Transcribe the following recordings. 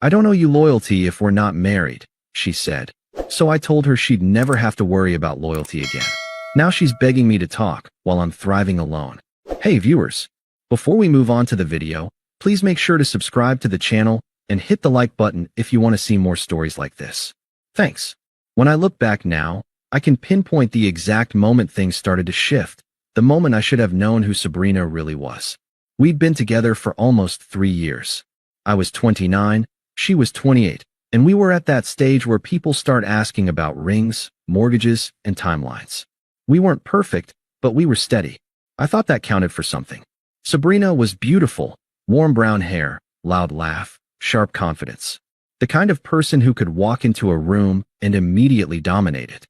I don't owe you loyalty if we're not married, she said. So I told her she'd never have to worry about loyalty again. Now she's begging me to talk while I'm thriving alone. Hey viewers, before we move on to the video, please make sure to subscribe to the channel and hit the like button if you want to see more stories like this. Thanks. When I look back now, I can pinpoint the exact moment things started to shift, the moment I should have known who Sabrina really was. We'd been together for almost 3 years. I was 29, she was 28, and we were at that stage where people start asking about rings, mortgages, and timelines. We weren't perfect, but we were steady. I thought that counted for something. Sabrina was beautiful, warm brown hair, loud laugh, sharp confidence. The kind of person who could walk into a room and immediately dominate it.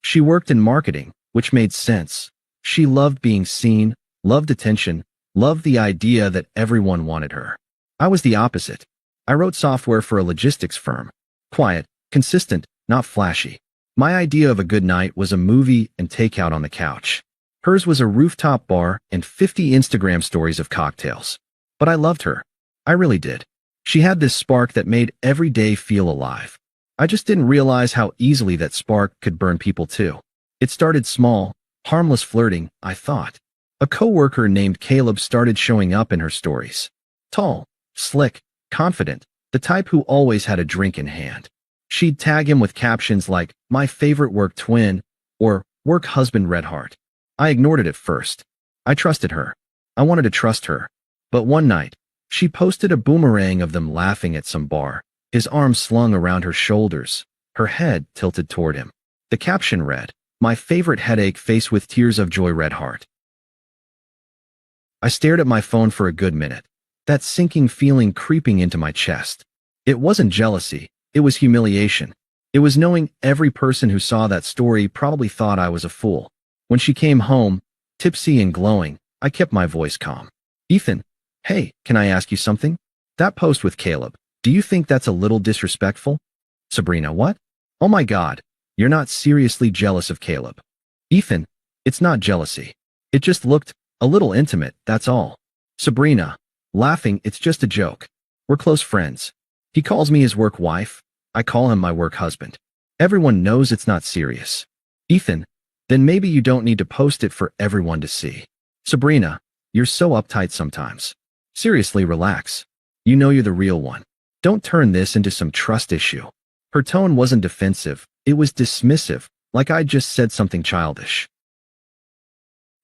She worked in marketing, which made sense. She loved being seen, loved attention, loved the idea that everyone wanted her. I was the opposite. I wrote software for a logistics firm. Quiet, consistent, not flashy. My idea of a good night was a movie and takeout on the couch. Hers was a rooftop bar and 50 Instagram stories of cocktails. But I loved her. I really did. She had this spark that made every day feel alive. I just didn't realize how easily that spark could burn people too. It started small, harmless flirting, I thought. A coworker named Caleb started showing up in her stories. Tall, slick, confident, the type who always had a drink in hand. She'd tag him with captions like, "My favorite work twin," or "Work husband red heart." I ignored it at first. I trusted her. I wanted to trust her. But one night, she posted a boomerang of them laughing at some bar, his arms slung around her shoulders, her head tilted toward him. The caption read, "My favorite headache face with tears of joy red heart." I stared at my phone for a good minute, that sinking feeling creeping into my chest. It wasn't jealousy, it was humiliation. It was knowing every person who saw that story probably thought I was a fool. When she came home, tipsy and glowing, I kept my voice calm. "Ethan, hey, can I ask you something? That post with Caleb, do you think that's a little disrespectful?" "Sabrina, what? Oh my God, you're not seriously jealous of Caleb." "Ethan, it's not jealousy. It just looked a little intimate, that's all." "Sabrina," laughing, "it's just a joke. We're close friends. He calls me his work wife. I call him my work husband. Everyone knows it's not serious." "Ethan, then maybe you don't need to post it for everyone to see." "Sabrina, you're so uptight sometimes. Seriously, relax. You know you're the real one. Don't turn this into some trust issue." Her tone wasn't defensive, it was dismissive, like I'd just said something childish.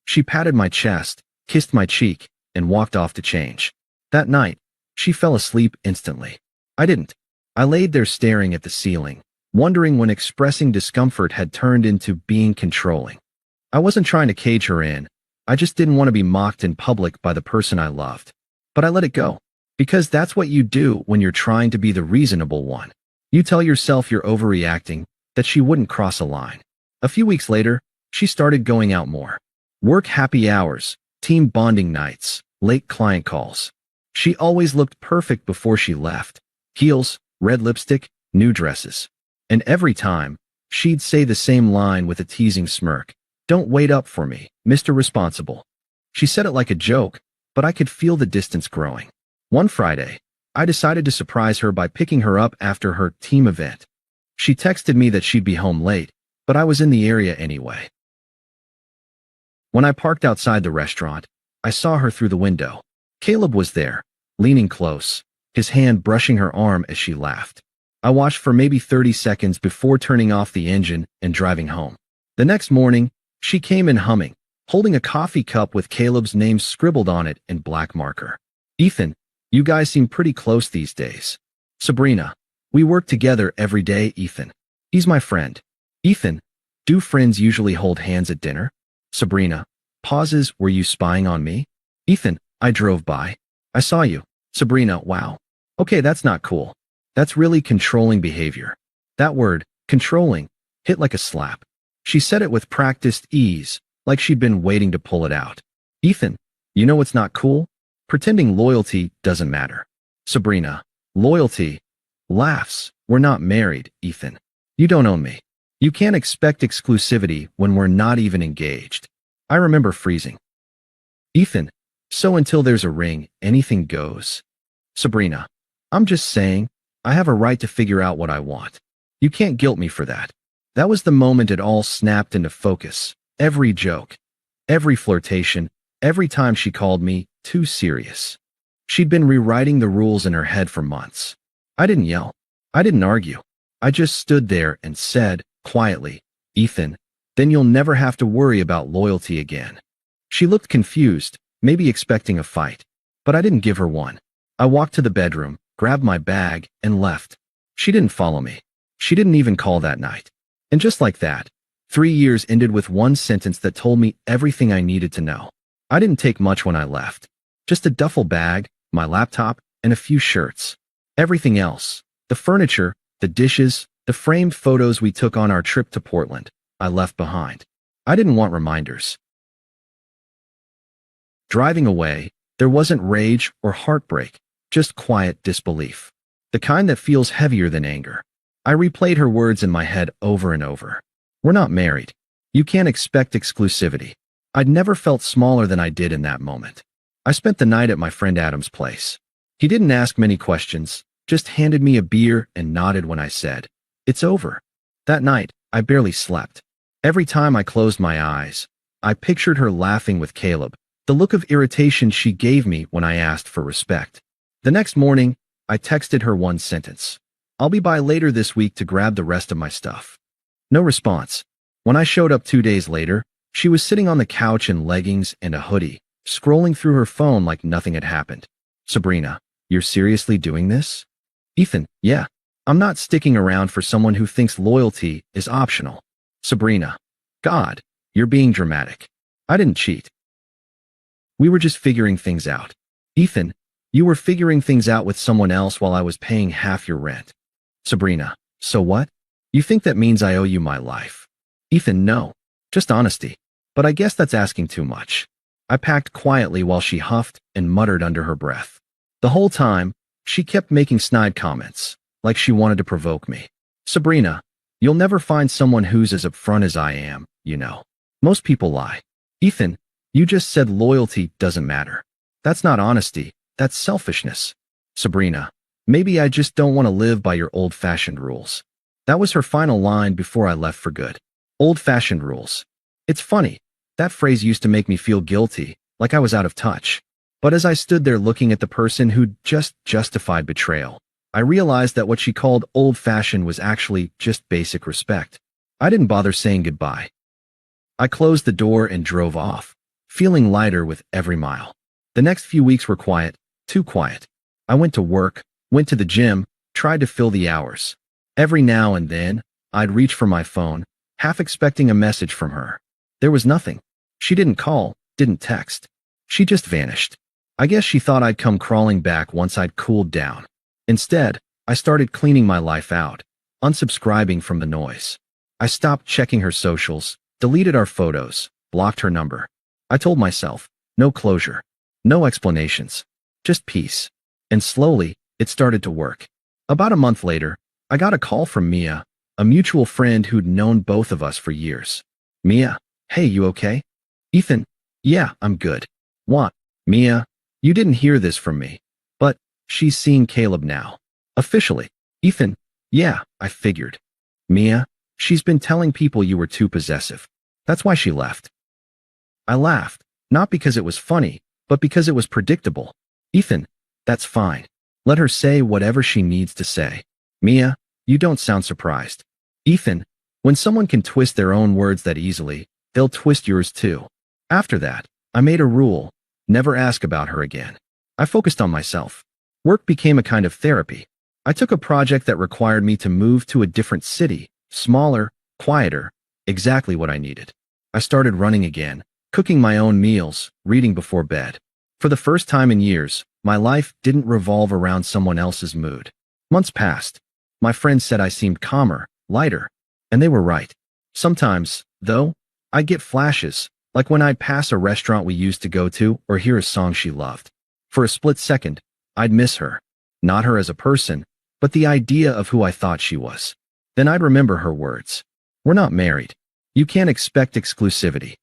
She patted my chest, kissed my cheek, and walked off to change. That night, she fell asleep instantly. I didn't. I laid there staring at the ceiling, wondering when expressing discomfort had turned into being controlling. I wasn't trying to cage her in. I just didn't want to be mocked in public by the person I loved. But I let it go. Because that's what you do when you're trying to be the reasonable one. You tell yourself you're overreacting, that she wouldn't cross a line. A few weeks later, she started going out more. Work happy hours, team bonding nights, late client calls. She always looked perfect before she left. Heels, red lipstick, new dresses. And every time, she'd say the same line with a teasing smirk. "Don't wait up for me, Mr. Responsible." She said it like a joke, but I could feel the distance growing. One Friday, I decided to surprise her by picking her up after her team event. She texted me that she'd be home late, but I was in the area anyway. When I parked outside the restaurant, I saw her through the window. Caleb was there, leaning close, his hand brushing her arm as she laughed. I watched for maybe 30 seconds before turning off the engine and driving home. The next morning, she came in humming, holding a coffee cup with Caleb's name scribbled on it in black marker. "Ethan, you guys seem pretty close these days." "Sabrina, we work together every day, Ethan. He's my friend." "Ethan, do friends usually hold hands at dinner?" Sabrina, pauses, "Were you spying on me?" "Ethan, I drove by. I saw you." Sabrina, "Wow. Okay, that's not cool. That's really controlling behavior." That word, controlling, hit like a slap. She said it with practiced ease, like she'd been waiting to pull it out. "Ethan, you know what's not cool? Pretending loyalty doesn't matter." Sabrina, "Loyalty? Laughs. We're not married, Ethan. You don't own me. You can't expect exclusivity when we're not even engaged." I remember freezing. "Ethan, so until there's a ring, anything goes?" Sabrina, I'm just saying, I have a right to figure out what I want. You can't guilt me for that. That was the moment it all snapped into focus. Every joke, every flirtation, every time she called me too serious. She'd been rewriting the rules in her head for months. I didn't yell. I didn't argue. I just stood there and said, quietly, Ethan, then you'll never have to worry about loyalty again. She looked confused, maybe expecting a fight. But I didn't give her one. I walked to the bedroom, grabbed my bag, and left. She didn't follow me. She didn't even call that night. And just like that, 3 years ended with one sentence that told me everything I needed to know. I didn't take much when I left. Just a duffel bag, my laptop, and a few shirts. Everything else, the furniture, the dishes, the framed photos we took on our trip to Portland, I left behind. I didn't want reminders. Driving away, there wasn't rage or heartbreak, just quiet disbelief. The kind that feels heavier than anger. I replayed her words in my head over and over. We're not married. You can't expect exclusivity. I'd never felt smaller than I did in that moment. I spent the night at my friend Adam's place. He didn't ask many questions, just handed me a beer and nodded when I said, "It's over." That night, I barely slept. Every time I closed my eyes, I pictured her laughing with Caleb, the look of irritation she gave me when I asked for respect. The next morning, I texted her one sentence. "I'll be by later this week to grab the rest of my stuff." No response. When I showed up 2 days later, she was sitting on the couch in leggings and a hoodie, scrolling through her phone like nothing had happened. "Sabrina, you're seriously doing this?" "Ethan, yeah. I'm not sticking around for someone who thinks loyalty is optional." "Sabrina, God, you're being dramatic. I didn't cheat. We were just figuring things out." "Ethan, you were figuring things out with someone else while I was paying half your rent." "Sabrina, so what? You think that means I owe you my life?" "Ethan, no. Just honesty. But I guess that's asking too much." I packed quietly while she huffed and muttered under her breath. The whole time, she kept making snide comments, like she wanted to provoke me. "Sabrina, you'll never find someone who's as upfront as I am, you know. Most people lie." "Ethan, you just said loyalty doesn't matter. That's not honesty, that's selfishness." "Sabrina, maybe I just don't want to live by your old-fashioned rules." That was her final line before I left for good. Old-fashioned rules. It's funny, that phrase used to make me feel guilty, like I was out of touch. But as I stood there looking at the person who'd just justified betrayal, I realized that what she called old-fashioned was actually just basic respect. I didn't bother saying goodbye. I closed the door and drove off, feeling lighter with every mile. The next few weeks were quiet, too quiet. I went to work, went to the gym, tried to fill the hours. Every now and then, I'd reach for my phone, half expecting a message from her. There was nothing. She didn't call, didn't text. She just vanished. I guess she thought I'd come crawling back once I'd cooled down. Instead, I started cleaning my life out, unsubscribing from the noise. I stopped checking her socials, deleted our photos, blocked her number. I told myself, no closure, no explanations, just peace. And slowly, it started to work. About a month later, I got a call from Mia, a mutual friend who'd known both of us for years. "Mia, hey, you okay?" "Ethan, yeah, I'm good." "What?" "Mia, you didn't hear this from me, but she's seeing Caleb now. Officially." "Ethan, yeah, I figured." "Mia, she's been telling people you were too possessive. That's why she left." I laughed, not because it was funny, but because it was predictable. "Ethan, that's fine. Let her say whatever she needs to say." "Mia, you don't sound surprised." "Ethan, when someone can twist their own words that easily, they'll twist yours too." After that, I made a rule, never ask about her again. I focused on myself. Work became a kind of therapy. I took a project that required me to move to a different city, smaller, quieter, exactly what I needed. I started running again, cooking my own meals, reading before bed. For the first time in years, my life didn't revolve around someone else's mood. Months passed. My friends said I seemed calmer, lighter, and they were right. Sometimes, though, I'd get flashes, like when I'd pass a restaurant we used to go to or hear a song she loved. For a split second, I'd miss her. Not her as a person, but the idea of who I thought she was. Then I'd remember her words. "We're not married. You can't expect exclusivity."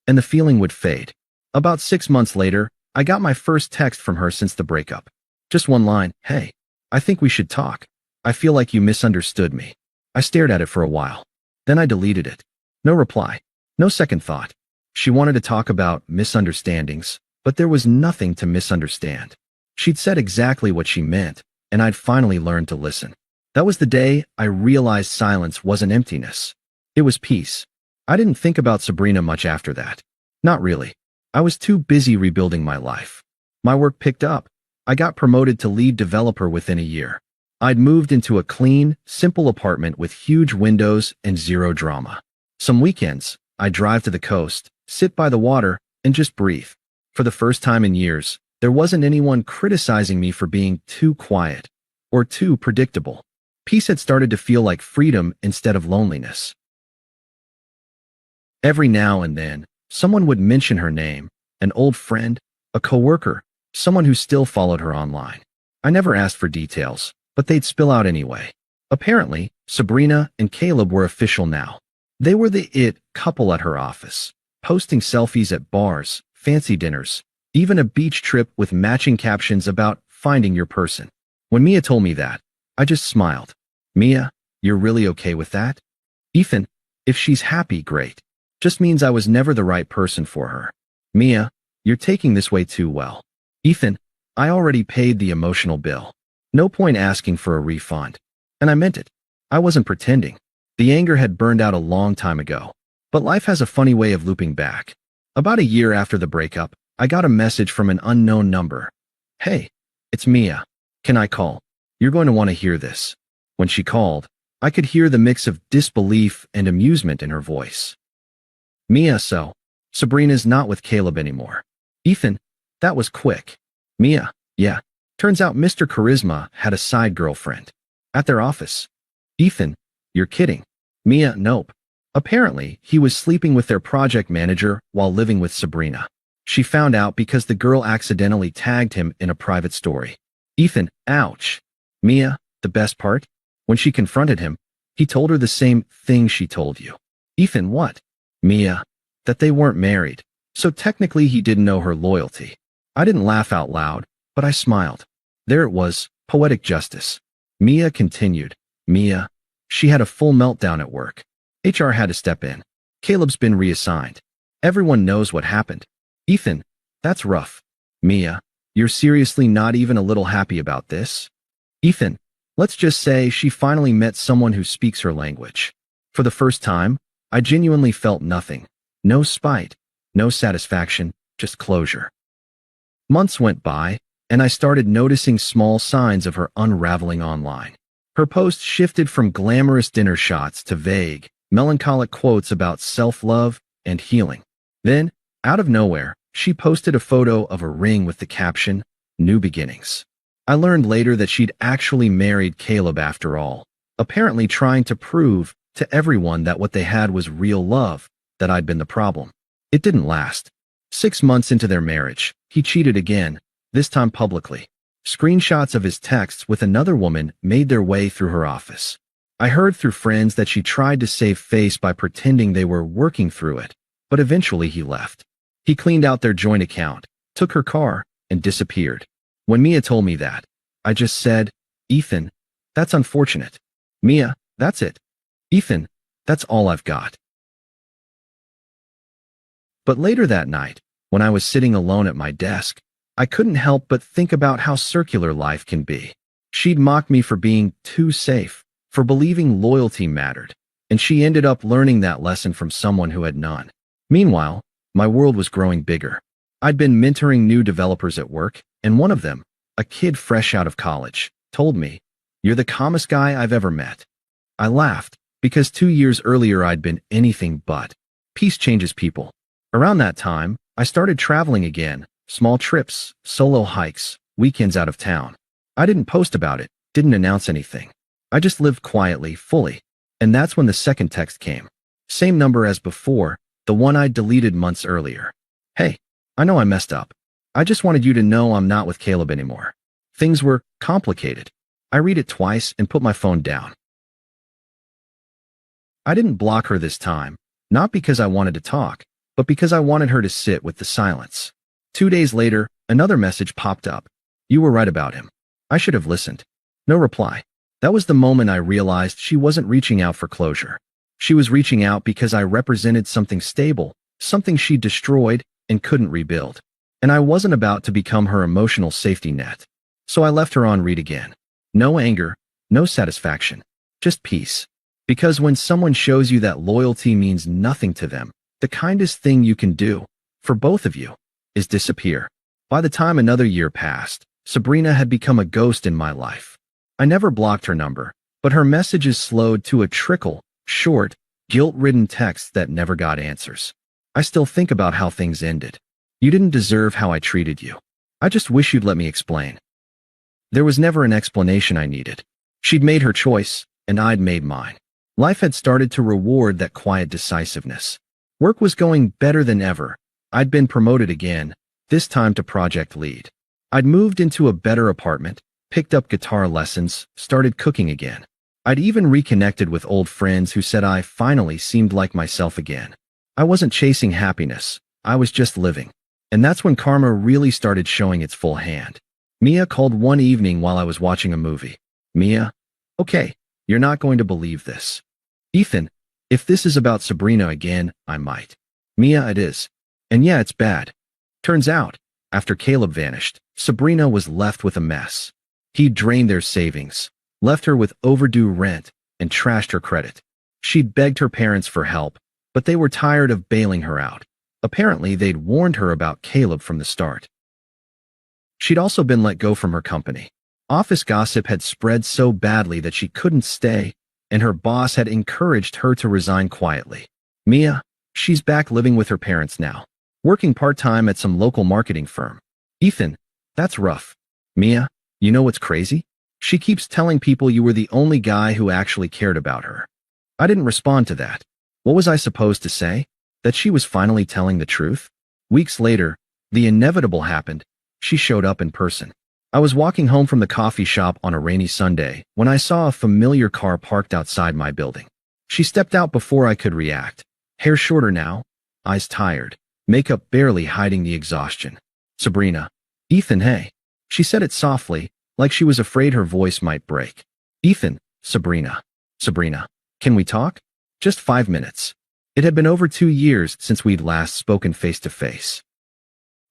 And the feeling would fade. About 6 months later, I got my first text from her since the breakup. Just one line, "Hey, I think we should talk. I feel like you misunderstood me." I stared at it for a while. Then I deleted it. No reply. No second thought. She wanted to talk about misunderstandings, but there was nothing to misunderstand. She'd said exactly what she meant, and I'd finally learned to listen. That was the day I realized silence wasn't emptiness. It was peace. I didn't think about Sabrina much after that. Not really. I was too busy rebuilding my life. My work picked up. I got promoted to lead developer within a year. I'd moved into a clean, simple apartment with huge windows and zero drama. Some weekends, I'd drive to the coast, sit by the water, and just breathe. For the first time in years, there wasn't anyone criticizing me for being too quiet or too predictable. Peace had started to feel like freedom instead of loneliness. Every now and then, someone would mention her name, an old friend, a coworker, someone who still followed her online. I never asked for details, but they'd spill out anyway. Apparently, Sabrina and Caleb were official now. They were the it couple at her office, posting selfies at bars, fancy dinners, even a beach trip with matching captions about finding your person. When Mia told me that, I just smiled. "Mia, you're really okay with that?" "Ethan, if she's happy, great. Just means I was never the right person for her." "Mia, you're taking this way too well." "Ethan, I already paid the emotional bill. No point asking for a refund." And I meant it. I wasn't pretending. The anger had burned out a long time ago. But life has a funny way of looping back. About a year after the breakup, I got a message from an unknown number. "Hey, it's Mia. Can I call? You're going to want to hear this." When she called, I could hear the mix of disbelief and amusement in her voice. "Mia, so Sabrina's not with Caleb anymore." "Ethan, that was quick." "Mia, yeah. Turns out Mr. Charisma had a side girlfriend. At their office." "Ethan, you're kidding." "Mia, nope. Apparently, he was sleeping with their project manager while living with Sabrina. She found out because the girl accidentally tagged him in a private story." "Ethan, ouch." "Mia, the best part? When she confronted him, he told her the same thing she told you." "Ethan, what?" "Mia, that they weren't married. So technically he didn't know her loyalty." I didn't laugh out loud, but I smiled. There it was, poetic justice. Mia continued. "Mia, she had a full meltdown at work. HR had to step in. Caleb's been reassigned. Everyone knows what happened." "Ethan, that's rough." "Mia, you're seriously not even a little happy about this?" "Ethan, let's just say she finally met someone who speaks her language." For the first time, I genuinely felt nothing. No spite, no satisfaction, just closure. Months went by, and I started noticing small signs of her unraveling online. Her posts shifted from glamorous dinner shots to vague, melancholic quotes about self-love and healing. Then, out of nowhere, she posted a photo of a ring with the caption, "New Beginnings." I learned later that she'd actually married Caleb after all, apparently trying to prove to everyone that what they had was real love, that I'd been the problem. It didn't last. 6 months into their marriage, he cheated again, this time publicly. Screenshots of his texts with another woman made their way through her office. I heard through friends that she tried to save face by pretending they were working through it, but eventually he left. He cleaned out their joint account, took her car, and disappeared. When Mia told me that, I just said, "Ethan, that's unfortunate." "Mia, that's it." "Ethan, that's all I've got." But later that night, when I was sitting alone at my desk, I couldn't help but think about how circular life can be. She'd mocked me for being too safe, for believing loyalty mattered, and she ended up learning that lesson from someone who had none. Meanwhile, my world was growing bigger. I'd been mentoring new developers at work, and one of them, a kid fresh out of college, told me, "You're the calmest guy I've ever met." I laughed, because 2 years earlier I'd been anything but. Peace changes people. Around that time, I started traveling again, small trips, solo hikes, weekends out of town. I didn't post about it, didn't announce anything. I just lived quietly, fully. And that's when the second text came. Same number as before, the one I'd deleted months earlier. "Hey, I know I messed up. I just wanted you to know I'm not with Caleb anymore." Things were complicated. I read it twice and put my phone down. I didn't block her this time, not because I wanted to talk, but because I wanted her to sit with the silence. 2 days later, another message popped up. "You were right about him. I should have listened. No reply. That was the moment I realized she wasn't reaching out for closure. She was reaching out because I represented something stable, something she destroyed and couldn't rebuild. And I wasn't about to become her emotional safety net. So I left her on read again. No anger, no satisfaction, just peace. Because when someone shows you that loyalty means nothing to them, the kindest thing you can do, for both of you, is disappear. By the time another year passed, Sabrina had become a ghost in my life. I never blocked her number, but her messages slowed to a trickle, short, guilt-ridden texts that never got answers. I still think about how things ended. You didn't deserve how I treated you. I just wish you'd let me explain. There was never an explanation I needed. She'd made her choice, and I'd made mine. Life had started to reward that quiet decisiveness. Work was going better than ever. I'd been promoted again, this time to project lead. I'd moved into a better apartment, picked up guitar lessons, started cooking again. I'd even reconnected with old friends who said I finally seemed like myself again. I wasn't chasing happiness. I was just living. And that's when karma really started showing its full hand. Mia called one evening while I was watching a movie. Mia, okay, you're not going to believe this. Ethan, if this is about Sabrina again, I might. Mia, it is. And yeah, it's bad. Turns out, after Caleb vanished, Sabrina was left with a mess. He'd drained their savings, left her with overdue rent, and trashed her credit. She'd begged her parents for help, but they were tired of bailing her out. Apparently, they'd warned her about Caleb from the start. She'd also been let go from her company. Office gossip had spread so badly that she couldn't stay, and her boss had encouraged her to resign quietly. Mia, she's back living with her parents now, working part-time at some local marketing firm. Ethan, that's rough. Mia, you know what's crazy? She keeps telling people you were the only guy who actually cared about her. I didn't respond to that. What was I supposed to say? That she was finally telling the truth? Weeks later, the inevitable happened. She showed up in person. I was walking home from the coffee shop on a rainy Sunday when I saw a familiar car parked outside my building. She stepped out before I could react. Hair shorter now, eyes tired, makeup barely hiding the exhaustion. Sabrina. Ethan, hey. She said it softly, like she was afraid her voice might break. Ethan, Sabrina. Sabrina, can we talk? Just 5 minutes. It had been over 2 years since we'd last spoken face to face.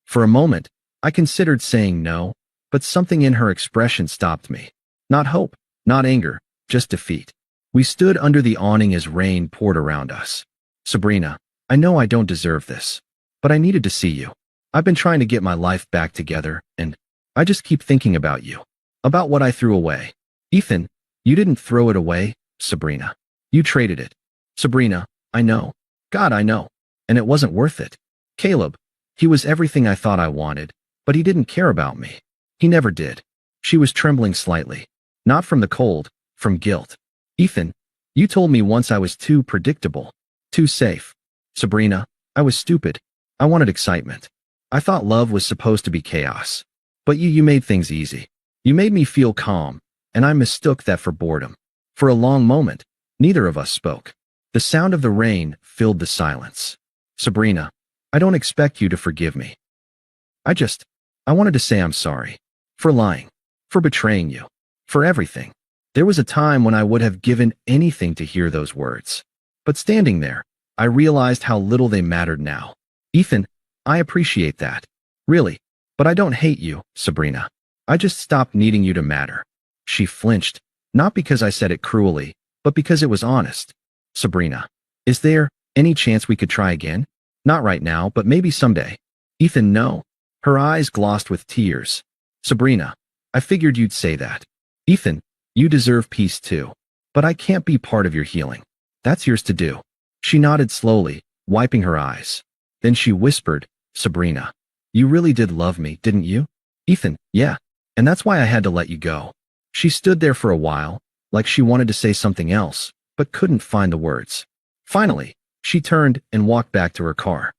For a moment, I considered saying no, but something in her expression stopped me. Not hope, not anger, just defeat. We stood under the awning as rain poured around us. Sabrina, I know I don't deserve this, but I needed to see you. I've been trying to get my life back together, and I just keep thinking about you. About what I threw away. Ethan, you didn't throw it away, Sabrina. You traded it. Sabrina, I know. God, I know. And it wasn't worth it. Caleb, he was everything I thought I wanted, but he didn't care about me. He never did. She was trembling slightly. Not from the cold, from guilt. Ethan, you told me once I was too predictable, too safe. Sabrina, I was stupid. I wanted excitement. I thought love was supposed to be chaos. But you made things easy. You made me feel calm, and I mistook that for boredom. For a long moment, neither of us spoke. The sound of the rain filled the silence. Sabrina, I don't expect you to forgive me. I wanted to say I'm sorry. For lying. For betraying you. For everything. There was a time when I would have given anything to hear those words. But standing there, I realized how little they mattered now. Ethan, I appreciate that. Really. But I don't hate you, Sabrina. I just stopped needing you to matter. She flinched, not because I said it cruelly, but because it was honest. Sabrina, is there any chance we could try again? Not right now, but maybe someday. Ethan, no. Her eyes glossed with tears. Sabrina, I figured you'd say that. Ethan, you deserve peace too. But I can't be part of your healing. That's yours to do. She nodded slowly, wiping her eyes. Then she whispered, Sabrina, you really did love me, didn't you? Ethan, yeah. And that's why I had to let you go. She stood there for a while, like she wanted to say something else, but couldn't find the words. Finally, she turned and walked back to her car.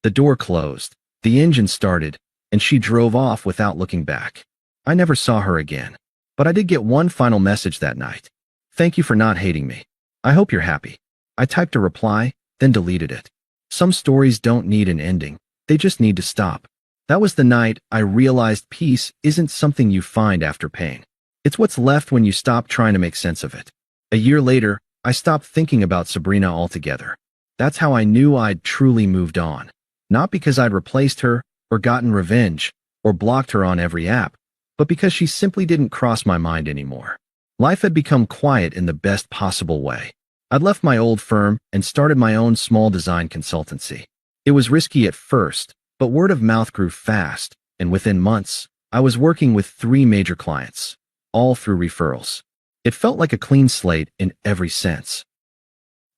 The door closed, the engine started, and she drove off without looking back. I never saw her again. But I did get one final message that night. Thank you for not hating me. I hope you're happy. I typed a reply, then deleted it. Some stories don't need an ending. They just need to stop. That was the night I realized peace isn't something you find after pain. It's what's left when you stop trying to make sense of it. A year later, I stopped thinking about Sabrina altogether. That's how I knew I'd truly moved on. Not because I'd replaced her, or gotten revenge, or blocked her on every app, but because she simply didn't cross my mind anymore. Life had become quiet in the best possible way. I'd left my old firm and started my own small design consultancy. It was risky at first, but word of mouth grew fast, and within months, I was working with 3 major clients, all through referrals. It felt like a clean slate in every sense.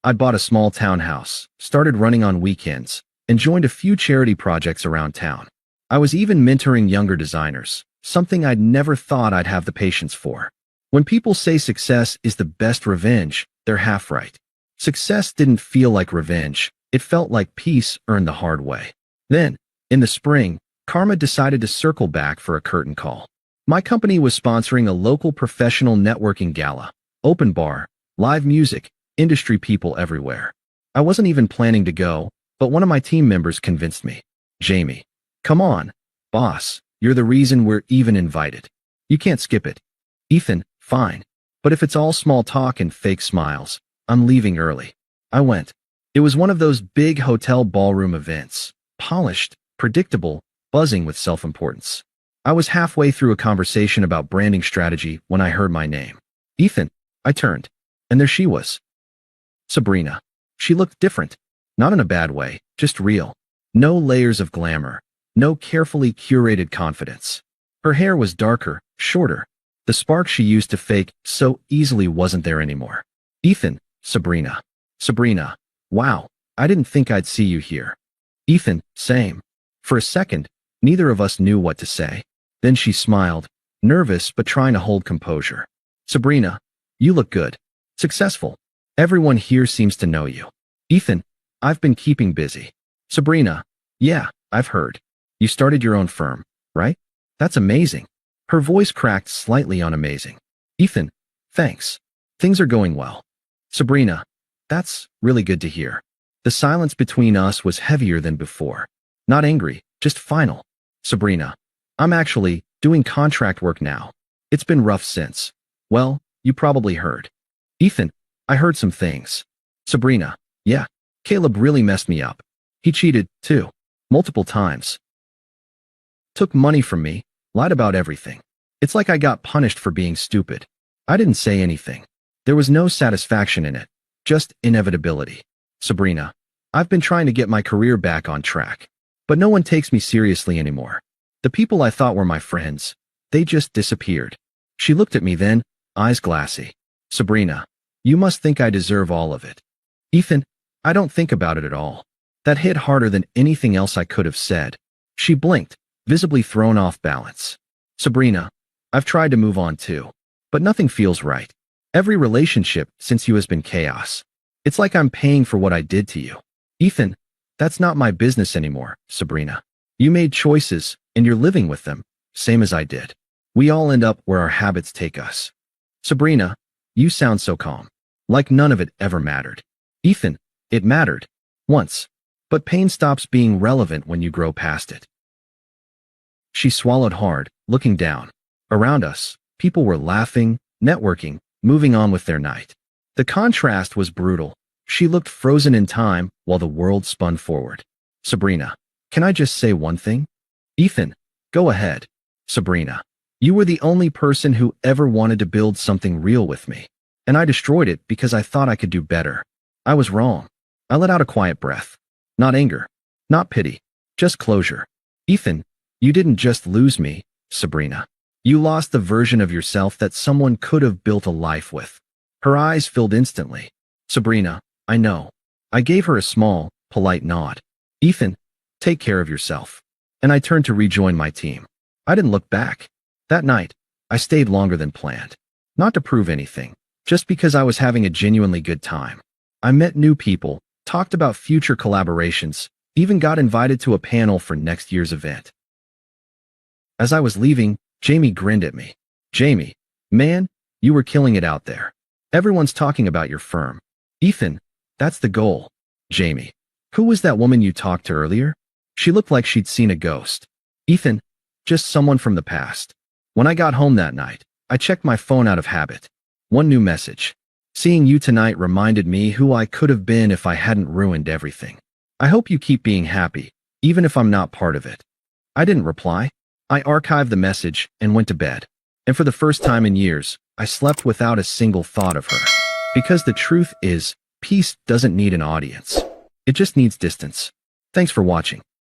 I'd bought a small townhouse, started running on weekends, and joined a few charity projects around town. I was even mentoring younger designers, something I'd never thought I'd have the patience for. When people say success is the best revenge, they're half right. Success didn't feel like revenge, it felt like peace earned the hard way. Then, in the spring, Karma decided to circle back for a curtain call. My company was sponsoring a local professional networking gala, open bar, live music, industry people everywhere. I wasn't even planning to go, but one of my team members convinced me. Jamie, come on, boss, you're the reason we're even invited. You can't skip it. Ethan, fine. But if it's all small talk and fake smiles, I'm leaving early. I went. It was one of those big hotel ballroom events. Polished, predictable, buzzing with self-importance. I was halfway through a conversation about branding strategy when I heard my name. Ethan. I turned. And there she was. Sabrina. She looked different. Not in a bad way, just real. No layers of glamour. No carefully curated confidence. Her hair was darker, shorter. The spark she used to fake so easily wasn't there anymore. Ethan. Sabrina. Sabrina. Wow, I didn't think I'd see you here. Ethan. Same. For a second, neither of us knew what to say. Then she smiled, nervous but trying to hold composure. Sabrina, you look good. Successful. Everyone here seems to know you. Ethan, I've been keeping busy. Sabrina, yeah, I've heard. You started your own firm, right? That's amazing. Her voice cracked slightly on amazing. Ethan, thanks. Things are going well. Sabrina, that's really good to hear. The silence between us was heavier than before. Not angry, just final. Sabrina, I'm actually doing contract work now. It's been rough since. Well, you probably heard. Ethan, I heard some things. Sabrina, yeah, Caleb really messed me up. He cheated, too. Multiple times. Took money from me, lied about everything. It's like I got punished for being stupid. I didn't say anything. There was no satisfaction in it, just inevitability. Sabrina, I've been trying to get my career back on track. But no one takes me seriously anymore. The people I thought were my friends, they just disappeared. She looked at me then, eyes glassy. Sabrina, you must think I deserve all of it. Ethan, I don't think about it at all. That hit harder than anything else I could have said. She blinked, visibly thrown off balance. Sabrina, I've tried to move on too. But nothing feels right. Every relationship since you has been chaos. It's like I'm paying for what I did to you. Ethan, that's not my business anymore, Sabrina. You made choices, and you're living with them, same as I did. We all end up where our habits take us. Sabrina, you sound so calm. Like none of it ever mattered. Ethan, it mattered. Once. But pain stops being relevant when you grow past it. She swallowed hard, looking down. Around us, people were laughing, networking, moving on with their night. The contrast was brutal. She looked frozen in time while the world spun forward. Sabrina, can I just say one thing? Ethan, go ahead. Sabrina, you were the only person who ever wanted to build something real with me. And I destroyed it because I thought I could do better. I was wrong. I let out a quiet breath. Not anger. Not pity. Just closure. Ethan, you didn't just lose me, Sabrina. You lost the version of yourself that someone could have built a life with. Her eyes filled instantly. Sabrina, I know. I gave her a small, polite nod. Ethan, take care of yourself. And I turned to rejoin my team. I didn't look back. That night, I stayed longer than planned. Not to prove anything, just because I was having a genuinely good time. I met new people, talked about future collaborations, even got invited to a panel for next year's event. As I was leaving, Jamie grinned at me. Jamie, man, you were killing it out there. Everyone's talking about your firm. Ethan, that's the goal. Jamie, who was that woman you talked to earlier? She looked like she'd seen a ghost. Ethan, just someone from the past. When I got home that night, I checked my phone out of habit. One new message. Seeing you tonight reminded me who I could have been if I hadn't ruined everything. I hope you keep being happy, even if I'm not part of it. I didn't reply. I archived the message and went to bed. And for the first time in years, I slept without a single thought of her. Because the truth is, peace doesn't need an audience. It just needs distance. Thanks for watching.